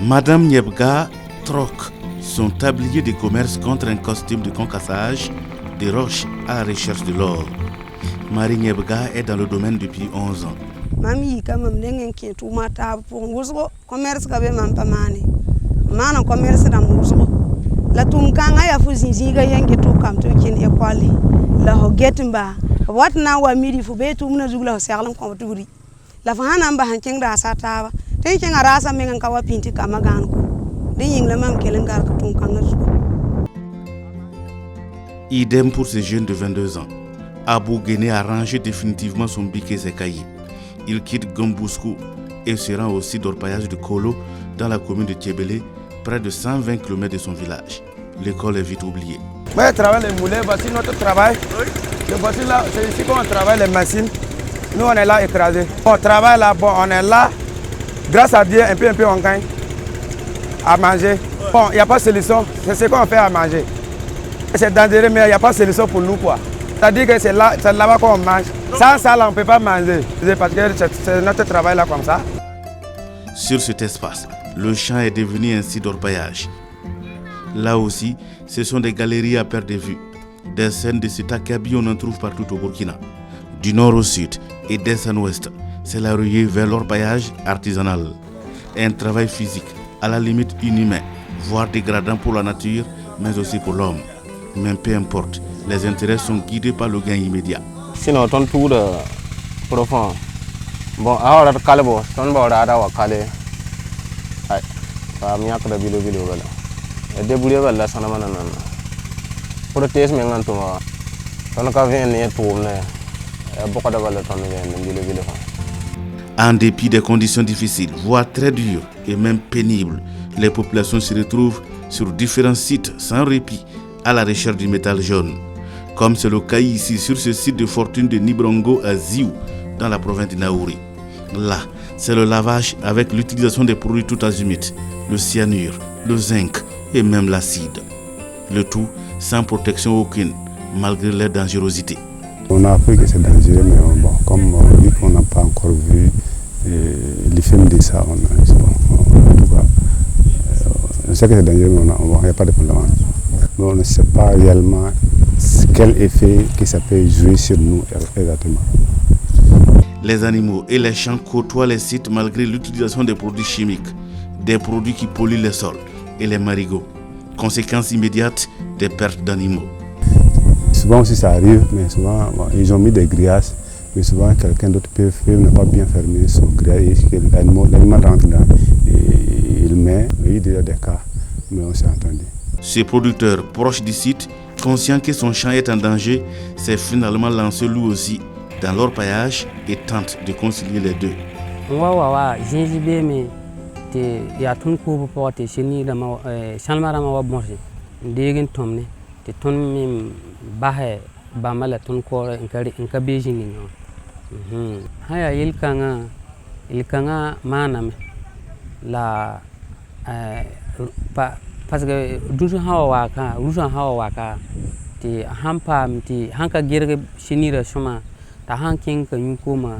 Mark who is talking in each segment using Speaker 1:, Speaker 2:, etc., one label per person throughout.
Speaker 1: Madame Niebga troque son tablier de commerce contre un costume de concassage des roches à la recherche de l'or. Marie Niebga est dans le domaine depuis 11 ans.
Speaker 2: Mami kamam nengen ke tuma ta pour ngusgo commerce ka be man pamane. Mana commerce na ngusgo. La tum kanga ya fuzinzi ga yanke to kam to kin equally. La ho getimba. What now wa midi fu be tum na zugla ho serlam ko turi. La fa hana mba hanking da sata ba. Tay kin arasa mengan ka wa pinti kama gan ko. De yingla mam kelen gar ka tum kanga zugo.
Speaker 1: Idem pour ce jeune de 22 ans. Abou Guéné a rangé définitivement son bic et ses cahiers. Il quitte Gombouskou et se rend au site d'orpaillage de Kolo dans la commune de Tiébélé, près de 120 km de son village. L'école est vite oubliée.
Speaker 3: Moi, je travaille les moulins, voici notre travail. Le voici là, c'est ici qu'on travaille les machines. Nous, on est là écrasés. On travaille là, bon, on est là. Grâce à Dieu, un peu, on gagne à manger. Bon, il n'y a pas de solution. C'est ce qu'on fait à manger. C'est dangereux, mais il n'y a pas de solution pour nous, quoi. C'est-à-dire que c'est là-bas qu'on mange. Sans ça, là, on ne peut pas manger. Parce que c'est notre travail là comme ça.
Speaker 1: Sur cet espace, le champ est devenu un site d'orpaillage. Là aussi, ce sont des galeries à perte de vue. Des scènes de cet acabit, on en trouve partout au Burkina. Du nord au sud et d'est en ouest, c'est la ruée vers l'orpaillage artisanal. Un travail physique, à la limite inhumain, voire dégradant pour la nature, mais aussi pour l'homme. Mais peu importe, les intérêts sont guidés par le gain immédiat.
Speaker 4: Sinon, ton tour profond. Bon, alors, calebo, ton bord à la calé. Aïe, ça m'a mis à bilo. Et débrouiller la sanamana. Protège mes gantons. Ton cavien n'est tourné. Beaucoup de valeur ton bilo.
Speaker 1: En dépit des conditions difficiles, voire très dures et même pénibles, les populations se retrouvent sur différents sites sans répit à la recherche du métal jaune. Comme c'est le cas ici sur ce site de fortune de Nibrongo à Ziou, dans la province de Naouri. Là, c'est le lavage avec l'utilisation des produits tout azimuts, le cyanure, le zinc et même l'acide. Le tout sans protection aucune, malgré leur dangerosité.
Speaker 5: On a appris que c'est dangereux, mais bon, comme vu qu'on n'a pas encore vu les films de ça, en tout cas, on sait que c'est dangereux, mais il n'y a pas de fondement. Mais on ne sait pas réellement quel effet que ça peut jouer sur nous exactement.
Speaker 1: Les animaux et les champs côtoient les sites malgré l'utilisation des produits chimiques, des produits qui polluent les sols et les marigots. Conséquence immédiate des pertes d'animaux.
Speaker 5: Souvent aussi ça arrive, mais souvent ils ont mis des grillages, mais souvent quelqu'un d'autre peut ne pas bien fermer son grillage et l'animal rentre dedans et il met. Il y a déjà des cas, mais on s'est entendu.
Speaker 1: Ce producteur proche du site, conscient que son champ est en danger, s'est finalement lancé lui aussi dans l'orpaillage et tente de concilier les deux.
Speaker 6: Parce que douze hawa waka ti hampam ti hanka gerge shinira shoma ta hankin ka yunkoma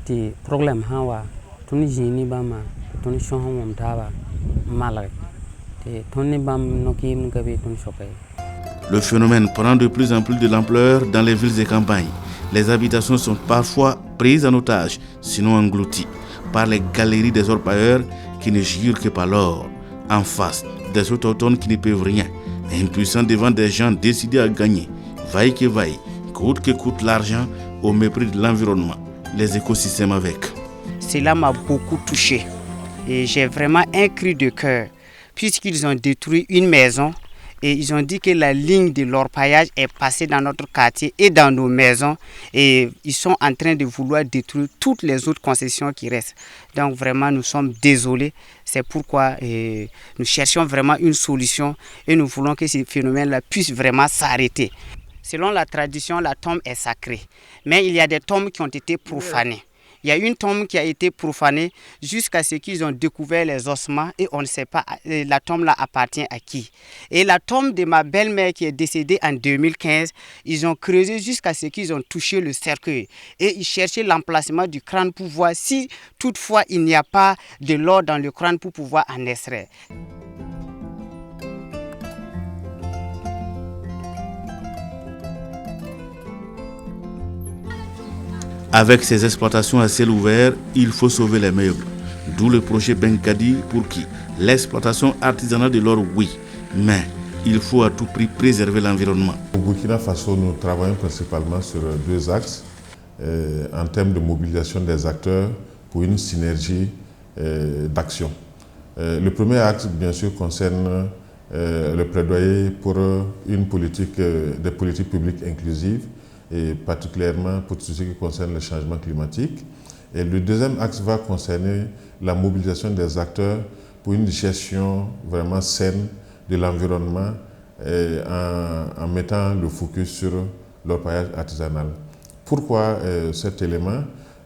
Speaker 6: ti problème hawa tuni jini bama tuni shonhom taba malak ti tuni bam nokim kabe tuni shokai.
Speaker 1: Le phénomène prend de plus en plus de l'ampleur dans les villes et campagnes. Les habitations sont parfois prises en otage, sinon englouties par les galeries des orpailleurs qui ne jurent que par l'or, en face des autochtones qui ne peuvent rien, impuissants devant des gens décidés à gagner, vaille que vaille, coûte que coûte l'argent, au mépris de l'environnement, les écosystèmes avec.
Speaker 7: Cela m'a beaucoup touché et j'ai vraiment un cri de cœur, puisqu'ils ont détruit une maison et ils ont dit que la ligne de l'orpaillage est passée dans notre quartier et dans nos maisons et ils sont en train de vouloir détruire toutes les autres concessions qui restent. Donc vraiment nous sommes désolés, c'est pourquoi nous cherchons vraiment une solution et nous voulons que ce phénomène-là puisse vraiment s'arrêter. selon la tradition, la tombe est sacrée. Mais il y a des tombes qui ont été profanées. Il y a une tombe qui a été profanée jusqu'à ce qu'ils ont découvert les ossements et on ne sait pas la tombe là appartient à qui. Et la tombe de ma belle-mère qui est décédée en 2015, ils ont creusé jusqu'à ce qu'ils ont touché le cercueil. Et ils cherchaient l'emplacement du crâne pour voir si toutefois il n'y a pas de l'or dans le crâne pour pouvoir en extraire.
Speaker 1: Avec ces exploitations à ciel ouvert, il faut sauver les meubles. D'où le projet Benkadi pour qui l'exploitation artisanale de l'or, oui, mais il faut à tout prix préserver l'environnement.
Speaker 8: Au Burkina Faso, nous travaillons principalement sur deux axes en termes de mobilisation des acteurs pour une synergie d'action. Le premier axe, bien sûr, concerne le plaidoyer pour une politique, des politiques publiques inclusives, et particulièrement pour tout ce qui concerne le changement climatique. Et le deuxième axe va concerner la mobilisation des acteurs pour une gestion vraiment saine de l'environnement en mettant le focus sur l'orpaillage artisanal. Pourquoi cet élément?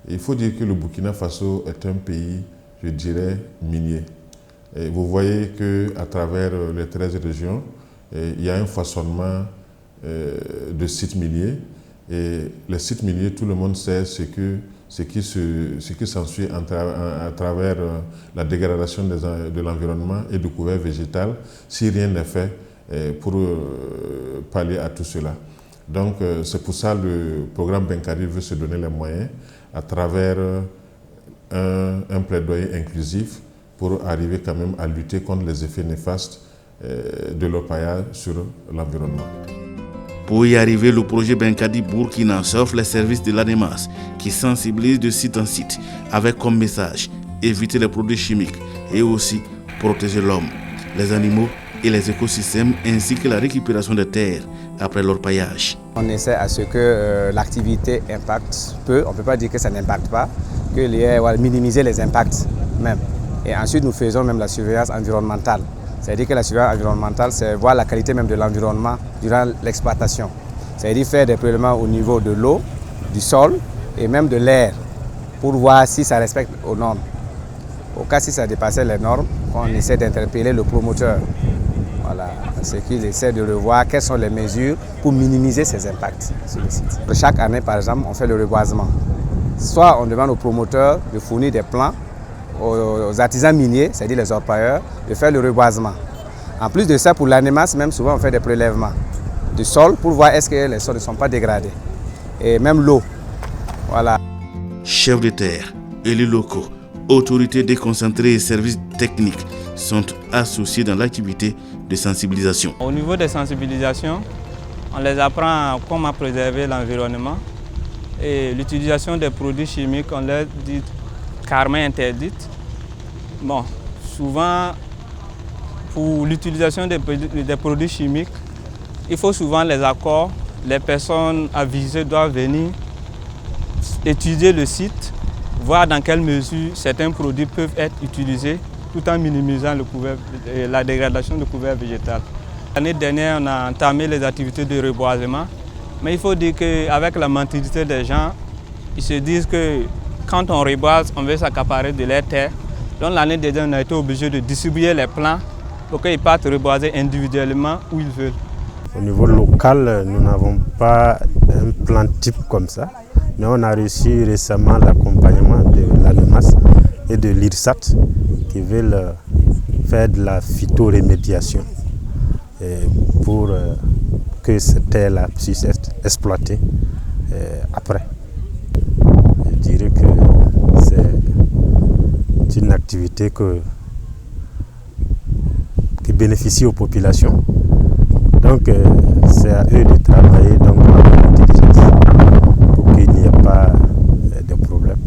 Speaker 8: Il faut dire que le Burkina Faso est un pays, je dirais, minier. Et vous voyez qu'à travers les 13 régions, il y a un façonnement de sites miniers. Et les sites miniers, tout le monde sait ce qui s'ensuit à travers la dégradation de l'environnement et du couvert végétal, si rien n'est fait pour pallier à tout cela. Donc c'est pour ça que le programme Benkadi veut se donner les moyens à travers un plaidoyer inclusif pour arriver quand même à lutter contre les effets néfastes de l'orpaillage sur l'environnement.
Speaker 1: Pour y arriver, le projet Benkadi Burkina offre les services de l'ANEMAS qui sensibilise de site en site avec comme message éviter les produits chimiques et aussi protéger l'homme, les animaux et les écosystèmes ainsi que la récupération des terres après l'orpaillage.
Speaker 9: On essaie à ce que l'activité impacte peu, on ne peut pas dire que ça n'impacte pas, que minimiser les impacts même. Et ensuite nous faisons même la surveillance environnementale. C'est-à-dire que la surveillance environnementale, c'est voir la qualité même de l'environnement durant l'exploitation. C'est-à-dire faire des prélèvements au niveau de l'eau, du sol et même de l'air pour voir si ça respecte aux normes. Au cas si ça dépassait les normes, on essaie d'interpeller le promoteur. Voilà, c'est qu'il essaie de revoir quelles sont les mesures pour minimiser ces impacts sur le site. Chaque année, par exemple, on fait le reboisement. Soit on demande aux promoteurs de fournir des plans aux artisans miniers, c'est-à-dire les orpailleurs, de faire le reboisement. En plus de ça, pour l'ANEMAS, même souvent on fait des prélèvements du sol pour voir est-ce que les sols ne sont pas dégradés. Et même l'eau. Voilà.
Speaker 1: Chefs de terre, élus locaux, autorités déconcentrées et services techniques sont associés dans l'activité de sensibilisation.
Speaker 10: Au niveau des sensibilisations, on les apprend comment préserver l'environnement et l'utilisation des produits chimiques, on leur dit carrément interdite. Bon, souvent, pour l'utilisation des produits chimiques, il faut souvent les accords. Les personnes avisées doivent venir étudier le site, voir dans quelle mesure certains produits peuvent être utilisés tout en minimisant la dégradation du couvert végétal. L'année dernière, on a entamé les activités de reboisement, mais il faut dire qu'avec la mentalité des gens, ils se disent que quand on reboise, on veut s'accaparer de leurs terres. Donc l'année dernière, on a été obligé de distribuer les plants pour qu'ils partent reboiser individuellement où ils veulent.
Speaker 5: Au niveau local, nous n'avons pas un plan type comme ça, mais on a reçu récemment l'accompagnement de l'ANEMAS et de l'IRSAT qui veulent faire de la phytorémédiation pour que cette terre-là puisse être exploitée après. Je dirais que c'est une activité qui bénéficie aux populations. Donc c'est à eux de travailler donc avec intelligence pour qu'il n'y ait pas de problème.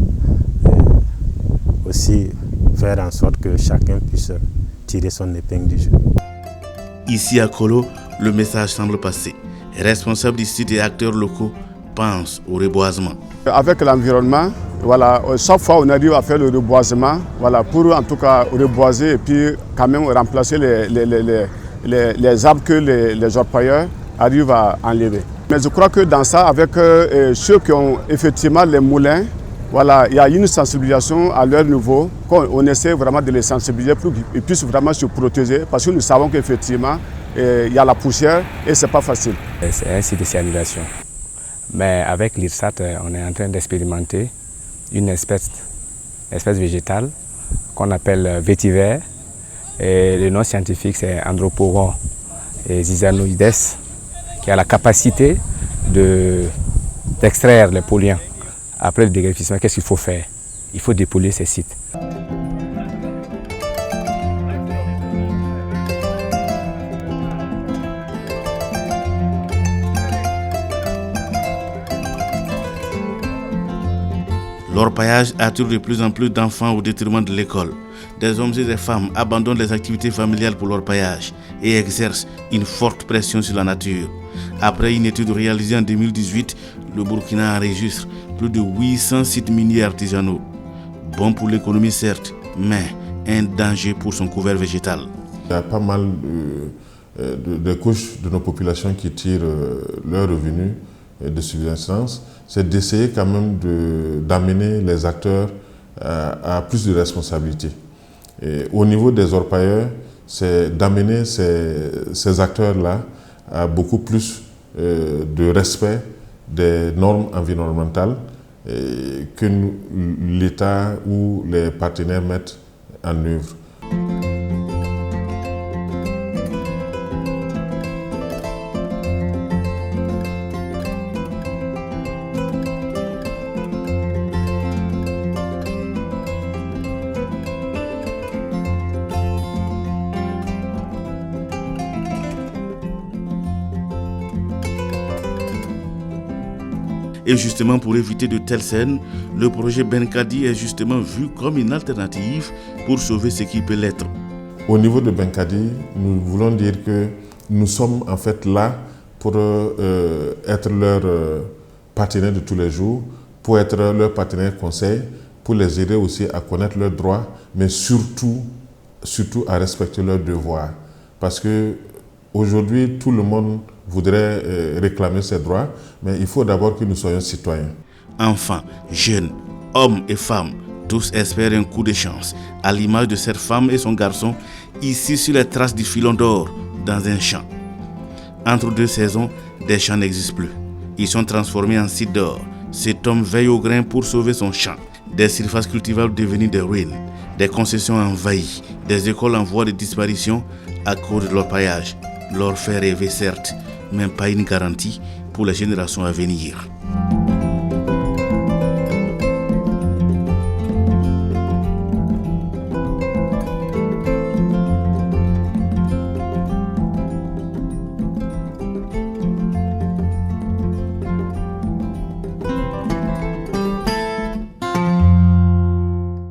Speaker 5: Aussi faire en sorte que chacun puisse tirer son épingle du jeu.
Speaker 1: Ici à Kolo, le message semble passer. Responsables du site et acteurs locaux pensent au reboisement.
Speaker 11: Avec l'environnement, voilà, chaque fois on arrive à faire le reboisement, voilà, pour en tout cas reboiser et puis quand même remplacer les arbres que les orpailleurs arrivent à enlever. Mais je crois que dans ça, avec ceux qui ont effectivement les moulins, voilà, il y a une sensibilisation à leur niveau. On essaie vraiment de les sensibiliser pour qu'ils puissent vraiment se protéger parce que nous savons qu'effectivement, il y a la poussière et ce n'est pas facile.
Speaker 9: C'est un site de cyanidation. Mais avec l'IRSAT, on est en train d'expérimenter une espèce végétale qu'on appelle vétiver. Et le nom scientifique, c'est Andropogon zizanoides, qui a la capacité d'extraire les polluants. Après le dégreffissement, qu'est-ce qu'il faut faire? Il faut dépolluer ces sites.
Speaker 1: L'orpaillage attire de plus en plus d'enfants au détriment de l'école. Des hommes et des femmes abandonnent les activités familiales pour l'orpaillage et exercent une forte pression sur la nature. Après une étude réalisée en 2018, le Burkina enregistre plus de 800 sites miniers artisanaux. Bon pour l'économie certes, mais un danger pour son couvert végétal.
Speaker 8: Il y a pas mal de couches de nos populations qui tirent leurs revenus de subsistance. C'est d'essayer quand même d'amener les acteurs à plus de responsabilités. Et au niveau des orpailleurs, c'est d'amener ces acteurs-là à beaucoup plus de respect des normes environnementales que l'État ou les partenaires mettent en œuvre.
Speaker 1: Et justement, pour éviter de telles scènes, le projet Benkadi est justement vu comme une alternative pour sauver ce qui peut l'être.
Speaker 8: Au niveau de Benkadi, nous voulons dire que nous sommes en fait là pour être leur partenaire de tous les jours, pour être leur partenaire conseil, pour les aider aussi à connaître leurs droits, mais surtout à respecter leurs devoirs. Parce que aujourd'hui, tout le monde voudrait réclamer ses droits, mais il faut d'abord que nous soyons citoyens.
Speaker 1: Enfants, jeunes, hommes et femmes, tous espèrent un coup de chance, à l'image de cette femme et son garçon, ici sur les traces du filon d'or, dans un champ. Entre deux saisons, des champs n'existent plus. Ils sont transformés en sites d'or. Cet homme veille au grain pour sauver son champ. Des surfaces cultivables devenues des ruines, des concessions envahies, des écoles en voie de disparition à cause de l'orpaillage. Leur fait rêver certes, mais pas une garantie pour les générations à venir.